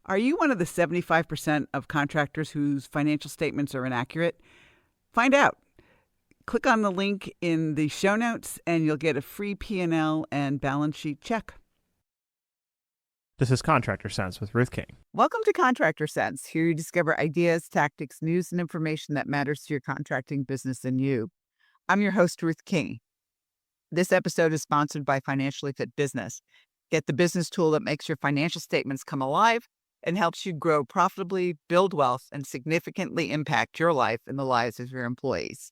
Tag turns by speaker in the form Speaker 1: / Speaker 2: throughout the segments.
Speaker 1: Are you one of the 75% of contractors whose financial statements are inaccurate? Find out. Click on the link in the show notes and you'll get a free P&L and balance sheet check.
Speaker 2: This is Contractor Sense with Ruth King.
Speaker 1: Welcome to Contractor Sense. Here you discover ideas, tactics, news, and information that matters to your contracting business and you. I'm your host, Ruth King. This episode is sponsored by Financially Fit Business. Get the business tool that makes your financial statements come alive and helps you grow profitably, build wealth, and significantly impact your life and the lives of your employees.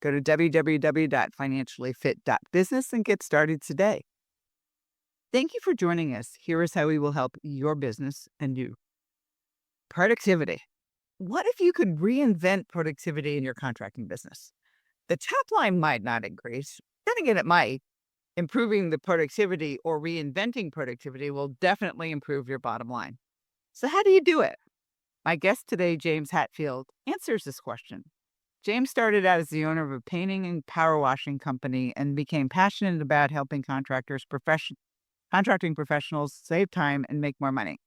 Speaker 1: Go to www.financiallyfit.business and get started today. Thank you for joining us. Here is how we will help your business and you. Productivity. What if you could reinvent productivity in your contracting business? The top line might not increase. Then again, it might. Improving the productivity or reinventing productivity will definitely improve your bottom line. So how do you do it? My guest today, James Hatfield, answers this question. James started out as the owner of a painting and power washing company and became passionate about helping contracting professionals save time and make more money.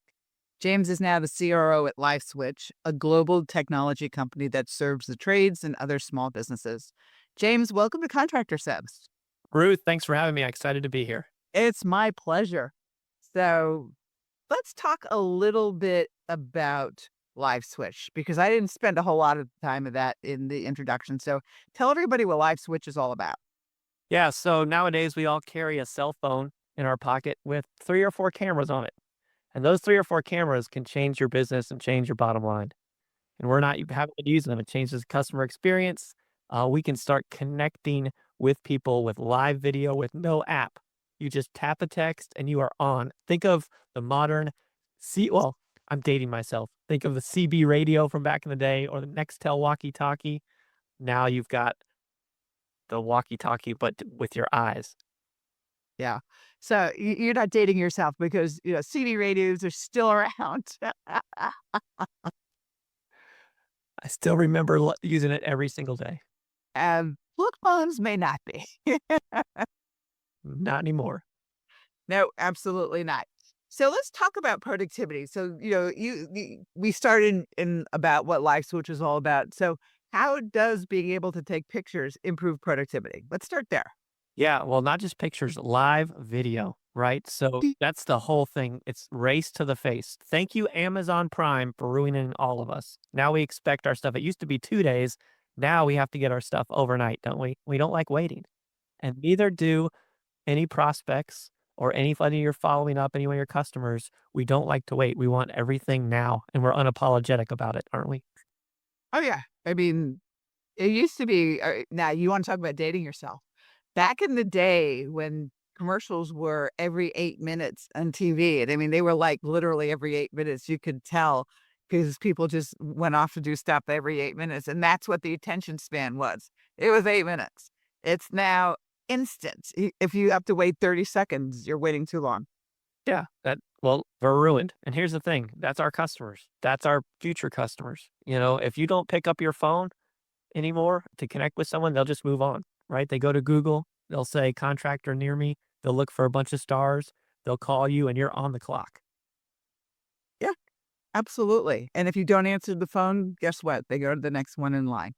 Speaker 1: James is now the CRO at LiveSwitch, a global technology company that serves the trades and other small businesses. James, welcome to Contractor Sense.
Speaker 3: Ruth, thanks for having me. I'm excited to be here.
Speaker 1: It's my pleasure. So let's talk a little bit about LiveSwitch, because I didn't spend a whole lot of time of that in the introduction. So tell everybody what LiveSwitch is all about.
Speaker 3: Yeah, so nowadays we all carry a cell phone in our pocket with 3 or 4 cameras on it. And those 3 or 4 cameras can change your business and change your bottom line. And we're not having to use them. It changes the customer experience. We can start connecting with people with live video with no app. You just tap a text and you are on. Think of the modern I'm dating myself. Think of the CB radio from back in the day or the Nextel walkie-talkie. Now you've got the walkie-talkie, but with your eyes.
Speaker 1: Yeah. So you're not dating yourself because, CD radios are still around.
Speaker 3: I still remember using it every single day.
Speaker 1: Flip phones may not be.
Speaker 3: Not anymore.
Speaker 1: No, absolutely not. So let's talk about productivity. So, we started in about what LiveSwitch is all about. So how does being able to take pictures improve productivity? Let's start there.
Speaker 3: Yeah, well, not just pictures, live video, right? So that's the whole thing. It's race to the face. Thank you, Amazon Prime, for ruining all of us. Now we expect our stuff. It used to be 2 days. Now we have to get our stuff overnight, don't we? We don't like waiting. And neither do any prospects or anybody you're following up, any of your customers. We don't like to wait. We want everything now, and we're unapologetic about it, aren't we?
Speaker 1: Oh, yeah. I mean, it used to be, now you want to talk about dating yourself. Back in the day when commercials were every 8 minutes on TV, and I mean, they were like literally every 8 minutes, you could tell because people just went off to do stuff every 8 minutes. And that's what the attention span was. It was 8 minutes. It's now instant. If you have to wait 30 seconds, you're waiting too long.
Speaker 3: Yeah, we're ruined. And here's the thing. That's our customers. That's our future customers. If you don't pick up your phone anymore to connect with someone, they'll just move on, right? They go to Google, they'll say contractor near me. They'll look for a bunch of stars. They'll call you and you're on the clock.
Speaker 1: Yeah, absolutely. And if you don't answer the phone, guess what? They go to the next one in line.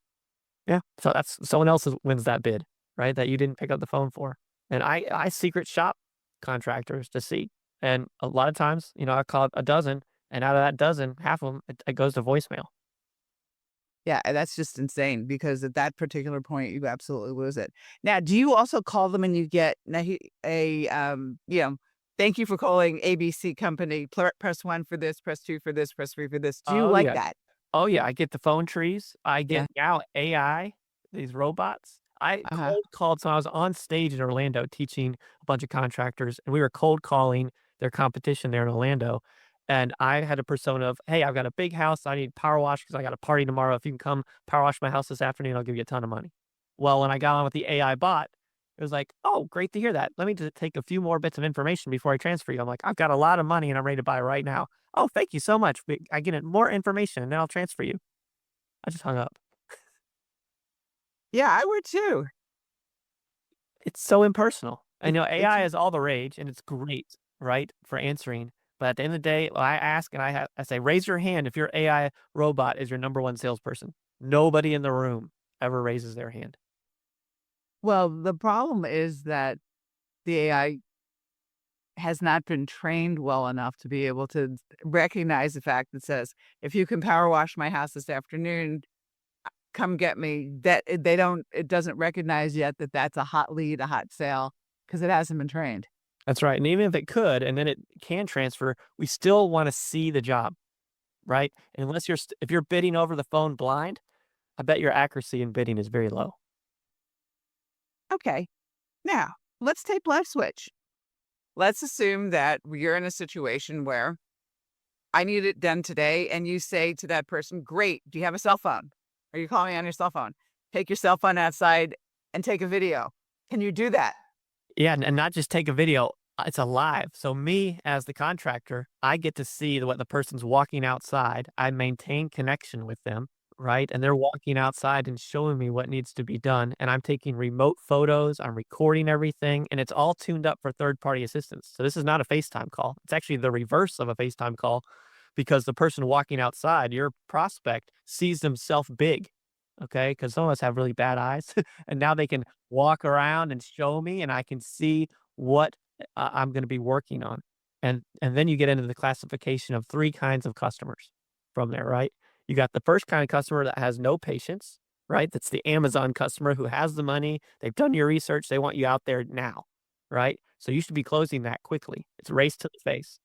Speaker 3: Yeah. So that's someone else wins that bid, right? That you didn't pick up the phone for. And I secret shop contractors to see. And a lot of times, I call a dozen, and out of that dozen, half of them, it goes to voicemail.
Speaker 1: Yeah, and that's just insane because at that particular point, you absolutely lose it. Now, do you also call them and you get thank you for calling ABC company, press 1 for this, press 2 for this, press 3 for this. Do you like that?
Speaker 3: Oh, yeah. I get the phone trees. I get now AI, these robots. I cold called, so I was on stage in Orlando teaching a bunch of contractors, and we were cold calling their competition there in Orlando. And I had a persona of, hey, I've got a big house. I need power wash because I got a party tomorrow. If you can come power wash my house this afternoon, I'll give you a ton of money. Well, when I got on with the AI bot, it was like, oh, great to hear that. Let me just take a few more bits of information before I transfer you. I'm like, I've got a lot of money and I'm ready to buy right now. Oh, thank you so much. I get more information and then I'll transfer you. I just hung up.
Speaker 1: Yeah, I would too.
Speaker 3: It's so impersonal. I know AI is all the rage and it's great, right, for answering. But at the end of the day, I ask and I say, raise your hand if your AI robot is your number one salesperson. Nobody in the room ever raises their hand.
Speaker 1: Well, the problem is that the AI has not been trained well enough to be able to recognize the fact that says, if you can power wash my house this afternoon, come get me. That it doesn't recognize yet that that's a hot lead, a hot sale, because it hasn't been trained.
Speaker 3: That's right. And even if it could, and then it can transfer, we still want to see the job, right? And unless if you're bidding over the phone blind, I bet your accuracy in bidding is very low.
Speaker 1: Okay. Now, let's take LiveSwitch. Let's assume that you're in a situation where I need it done today, and you say to that person, great, do you have a cell phone? Are you calling me on your cell phone? Take your cell phone outside and take a video. Can you do that?
Speaker 3: Yeah, and not just take a video, it's alive. So me as the contractor, I get to see what the person's walking outside. I maintain connection with them, right? And they're walking outside and showing me what needs to be done. And I'm taking remote photos, I'm recording everything, and it's all tuned up for third-party assistance. So this is not a FaceTime call. It's actually the reverse of a FaceTime call because the person walking outside, your prospect, sees themselves big. Okay, because some of us have really bad eyes, and now they can walk around and show me, and I can see what I'm going to be working on. And then you get into the classification of 3 kinds of customers from there, right? You got the first kind of customer that has no patience, right? That's the Amazon customer who has the money. They've done your research. They want you out there now, right? So you should be closing that quickly. It's a race to the face.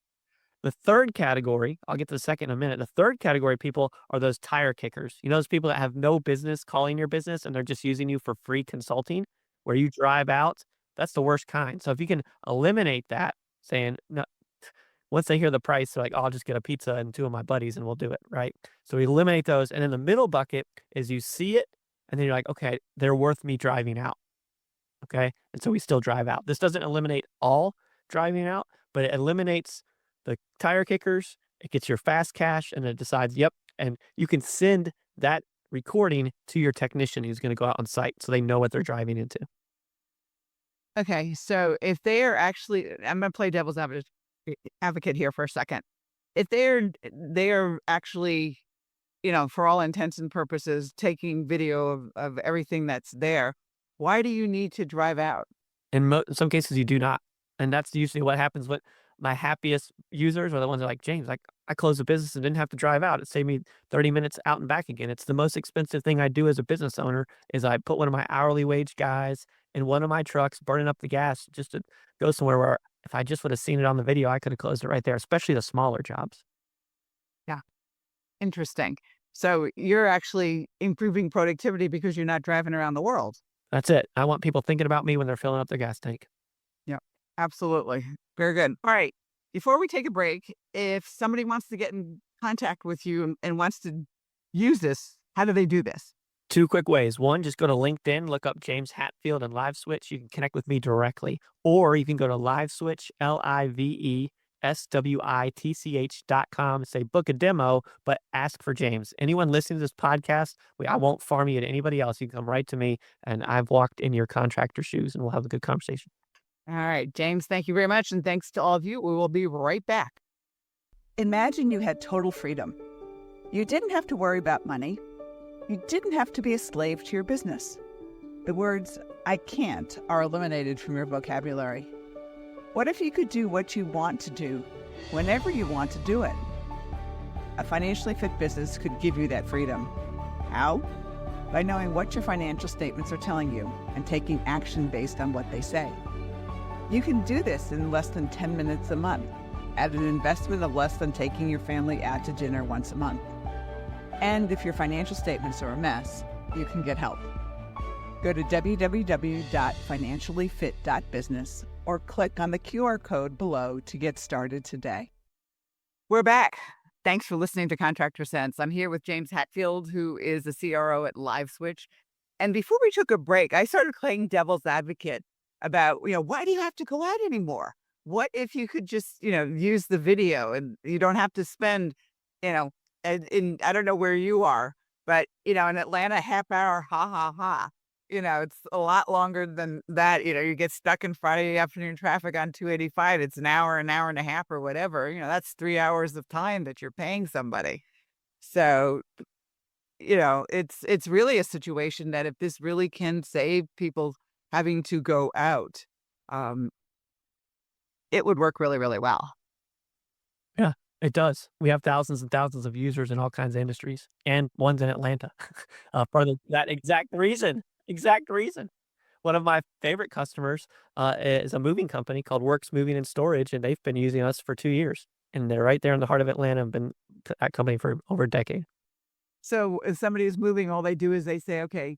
Speaker 3: The third category, I'll get to the second in a minute. The third category of people are those tire kickers. You know, those people that have no business calling your business and they're just using you for free consulting where you drive out. That's the worst kind. So if you can eliminate that, saying, no, once they hear the price, they're like, oh, I'll just get a pizza and 2 of my buddies and we'll do it, right? So we eliminate those. And then the middle bucket is you see it and then you're like, okay, they're worth me driving out. Okay. And so we still drive out. This doesn't eliminate all driving out, but it eliminates the tire kickers. It gets your fast cash and it decides, yep. And you can send that recording to your technician who's going to go out on site so they know what they're driving into.
Speaker 1: Okay, so if they are actually, I'm going to play devil's advocate here for a second. If they're actually, for all intents and purposes, taking video of everything that's there, why do you need to drive out?
Speaker 3: In some cases, you do not. And that's usually what happens with my happiest users are the ones that are like, James, I closed a business and didn't have to drive out. It saved me 30 minutes out and back again. It's the most expensive thing I do as a business owner is I put one of my hourly wage guys in one of my trucks, burning up the gas just to go somewhere where if I just would have seen it on the video, I could have closed it right there, especially the smaller jobs.
Speaker 1: Yeah. Interesting. So you're actually improving productivity because you're not driving around the world.
Speaker 3: That's it. I want people thinking about me when they're filling up their gas tank.
Speaker 1: Yeah, absolutely. Very good. All right. Before we take a break, if somebody wants to get in contact with you and wants to use this, how do they do this?
Speaker 3: 2 quick ways. One, just go to LinkedIn, look up James Hatfield and LiveSwitch. You can connect with me directly. Or you can go to LiveSwitch, LiveSwitch.com and say, book a demo, but ask for James. Anyone listening to this podcast, I won't farm you to anybody else. You can come right to me, and I've walked in your contractor shoes, and we'll have a good conversation.
Speaker 1: All right, James, thank you very much. And thanks to all of you. We will be right back.
Speaker 4: Imagine you had total freedom. You didn't have to worry about money. You didn't have to be a slave to your business. The words, I can't, are eliminated from your vocabulary. What if you could do what you want to do, whenever you want to do it? A financially fit business could give you that freedom. How? By knowing what your financial statements are telling you and taking action based on what they say. You can do this in less than 10 minutes a month, at an investment of less than taking your family out to dinner once a month. And if your financial statements are a mess, you can get help. Go to www.financiallyfit.business or click on the QR code below to get started today.
Speaker 1: We're back. Thanks for listening to Contractor Sense. I'm here with James Hatfield, who is the CRO at LiveSwitch. And before we took a break, I started playing devil's advocate about, why do you have to go out anymore? What if you could just, use the video and you don't have to spend, in I don't know where you are, but, in Atlanta, half hour, ha, ha, ha. It's a lot longer than that. You get stuck in Friday afternoon traffic on 285. It's an hour and a half or whatever. That's 3 hours of time that you're paying somebody. So, it's really a situation that if this really can save people having to go out, um, it would work really, really well.
Speaker 3: Yeah, it does. We have thousands and thousands of users in all kinds of industries and ones in Atlanta for that exact reason. Exact reason. One of my favorite customers is a moving company called Works Moving and Storage, and they've been using us for 2 years. And they're right there in the heart of Atlanta and been that company for over a decade.
Speaker 1: So if somebody is moving, all they do is they say, okay,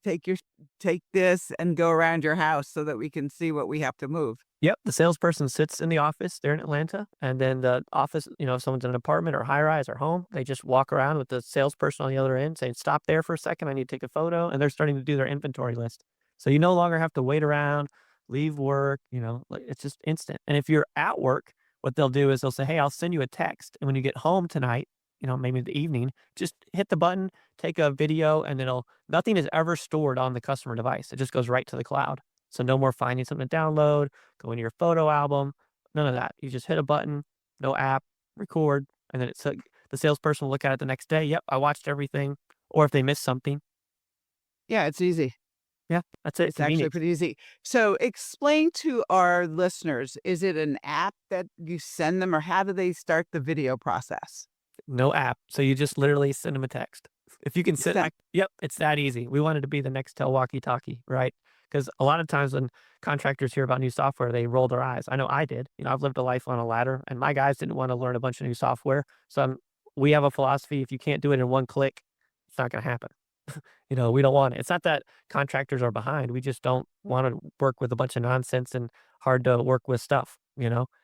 Speaker 1: take this and go around your house so that we can see what we have to move.
Speaker 3: Yep, the salesperson sits in the office there in Atlanta, and then the office, if someone's in an apartment or high rise or home, they just walk around with the salesperson on the other end saying, "Stop there for a second, I need to take a photo," and they're starting to do their inventory list. So you no longer have to wait around, leave work, like it's just instant. And if you're at work, what they'll do is they'll say, "Hey, I'll send you a text, and when you get home tonight, maybe in the evening, just hit the button, take a video, and then nothing is ever stored on the customer device. It just goes right to the cloud. So no more finding something to download, go into your photo album, none of that. You just hit a button, no app, record, and then the salesperson will look at it the next day. Yep, I watched everything. Or if they missed something,
Speaker 1: Yeah, it's easy.
Speaker 3: yeah, that's it.
Speaker 1: It's actually pretty easy. So explain to our listeners, is it an app that you send them or how do they start the video process?
Speaker 3: No app. So you just literally send them a text. If you can sit,
Speaker 1: Send-
Speaker 3: yep, it's that easy. We wanted to be the next Nextel walkie-talkie, right? Because a lot of times when contractors hear about new software, they roll their eyes. I know I did. I've lived a life on a ladder, and my guys didn't want to learn a bunch of new software. So we have a philosophy: if you can't do it in one click, it's not going to happen. We don't want it. It's not that contractors are behind. We just don't want to work with a bunch of nonsense and hard to work with stuff.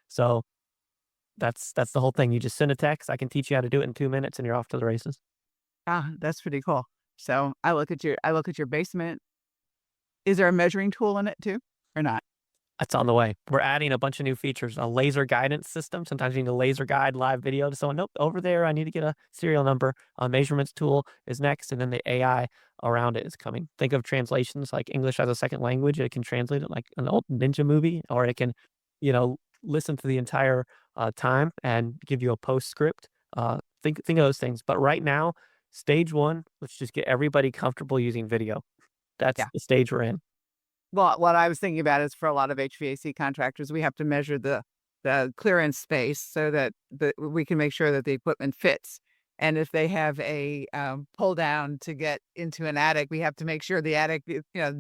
Speaker 3: So that's the whole thing. You just send a text. I can teach you how to do it in 2 minutes, and you're off to the races.
Speaker 1: That's pretty cool. So I look at your basement. Is there a measuring tool in it too or not?
Speaker 3: That's on the way. We're adding a bunch of new features, a laser guidance system. Sometimes you need to laser guide live video to someone. Nope, over there, I need to get a serial number. A measurements tool is next, and then the AI around it is coming. Think of translations like English as a second language. It can translate it like an old ninja movie, or it can, listen to the entire time and give you a postscript. Think of those things. But right now, stage one, let's just get everybody comfortable using video. That's
Speaker 1: Yeah.
Speaker 3: the stage we're in.
Speaker 1: Well, what I was thinking about is for a lot of HVAC contractors, we have to measure the clearance space so that we can make sure that the equipment fits. And if they have a pull down to get into an attic, we have to make sure the attic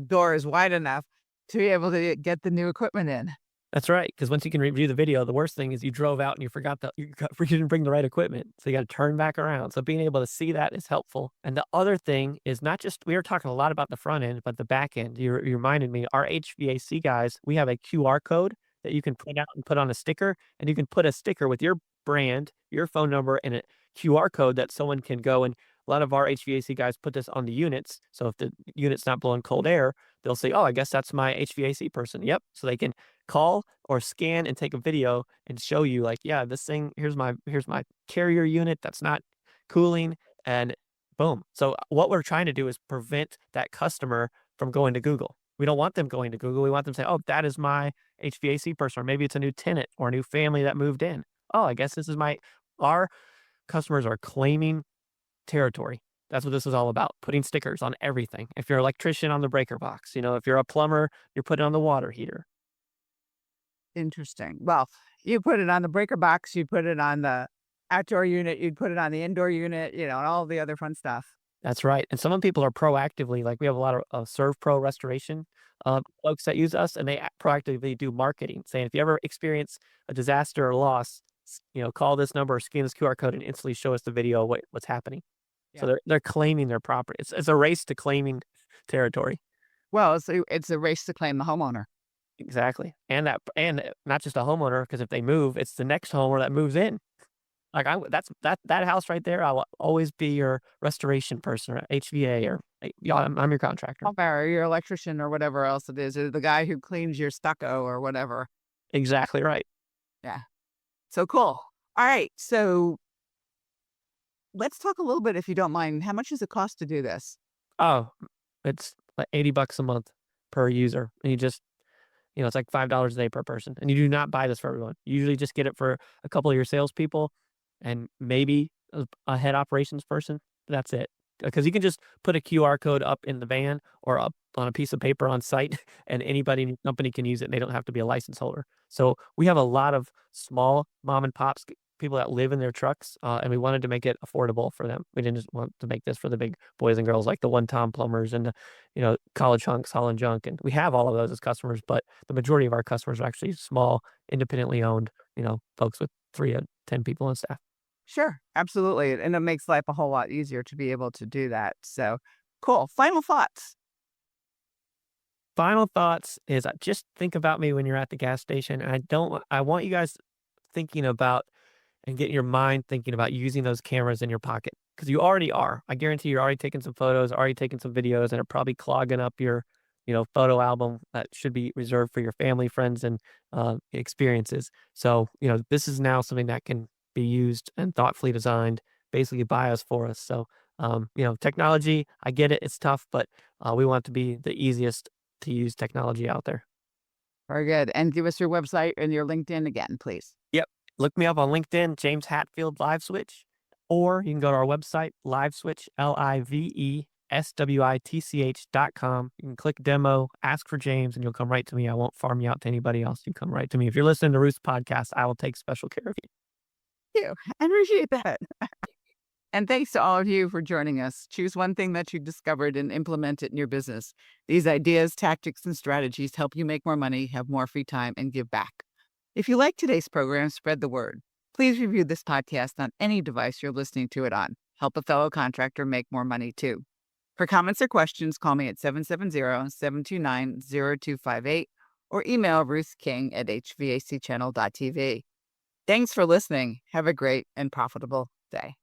Speaker 1: door is wide enough to be able to get the new equipment in.
Speaker 3: That's right, because once you can review the video, the worst thing is you drove out and you forgot that you didn't bring the right equipment, so you gotta turn back around. So being able to see that is helpful. And the other thing is not just we were talking a lot about the front end, but the back end. You reminded me, our HVAC guys, we have a QR code that you can print out and put on a sticker, and you can put a sticker with your brand, your phone number, and a QR code that someone can go and a lot of our HVAC guys put this on the units, so if the unit's not blowing cold air, they'll say, "Oh, I guess that's my HVAC person." Yep, so they can call or scan and take a video and show you like, "Yeah, this thing, here's my carrier unit that's not cooling," and boom. So what we're trying to do is prevent that customer from going to Google. We don't want them going to Google. We want them to say, "Oh, that is my HVAC person," or maybe it's a new tenant or a new family that moved in. "Oh, I guess this is my." Our customers are claiming territory. That's what this is all about, putting stickers on everything. If you're an electrician, on the breaker box, if you're a plumber, you're putting on the water heater.
Speaker 1: Interesting. Well, you put it on the breaker box, you put it on the outdoor unit, you'd put it on the indoor unit, and all the other fun stuff.
Speaker 3: That's right. And some people are proactively, like we have a lot of Serve Pro restoration folks that use us, and they proactively do marketing, saying if you ever experience a disaster or loss, call this number or scan this QR code and instantly show us the video of what's happening. So
Speaker 1: Yeah.
Speaker 3: they're claiming their property. It's a race to claiming territory.
Speaker 1: Well, it's a race to claim the homeowner.
Speaker 3: Exactly. And not just a homeowner, because if they move, it's the next homeowner that moves in. Like that house right there, I will always be your restoration person or HVA or yeah, I'm your contractor.
Speaker 1: Or your electrician or whatever else it is, or the guy who cleans your stucco or whatever.
Speaker 3: Exactly right.
Speaker 1: Yeah. So cool. All right. So let's talk a little bit, if you don't mind. How much does it cost to do this?
Speaker 3: Oh, it's like $80 a month per user. And you just, it's like $5 a day per person. And you do not buy this for everyone. You usually just get it for a couple of your salespeople and maybe a head operations person. That's it. Because you can just put a QR code up in the van or up on a piece of paper on site, and anybody in your company can use it, and they don't have to be a license holder. So we have a lot of small mom and pops, people that live in their trucks, and we wanted to make it affordable for them. We didn't just want to make this for the big boys and girls like the one-time plumbers and the college hunks hauling junk. And we have all of those as customers, but the majority of our customers are actually small, independently owned, folks with 3 to 10 people on staff.
Speaker 1: Sure, absolutely. And it makes life a whole lot easier to be able to do that. So cool. Final thoughts.
Speaker 3: Final thoughts is just think about me when you're at the gas station. And I want you guys thinking about and get your mind thinking about using those cameras in your pocket, because you already are. I guarantee you're already taking some photos, already taking some videos, and are probably clogging up your, photo album that should be reserved for your family, friends, and experiences. So, this is now something that can be used and thoughtfully designed, basically by us for us. So, technology, I get it, it's tough, but we want to be the easiest to use technology out there.
Speaker 1: Very good. And give us your website and your LinkedIn again, please.
Speaker 3: Yep. Look me up on LinkedIn, James Hatfield LiveSwitch, or you can go to our website, LiveSwitch, LiveSwitch.com. You can click demo, ask for James, and you'll come right to me. I won't farm you out to anybody else. You come right to me. If you're listening to Ruth's podcast, I will take special care of you.
Speaker 1: Thank you. I appreciate that. And thanks to all of you for joining us. Choose one thing that you discovered and implement it in your business. These ideas, tactics, and strategies help you make more money, have more free time, and give back. If you like today's program, spread the word. Please review this podcast on any device you're listening to it on. Help a fellow contractor make more money too. For comments or questions, call me at 770-729-0258 or email Ruth King at hvacchannel.tv. Thanks for listening. Have a great and profitable day.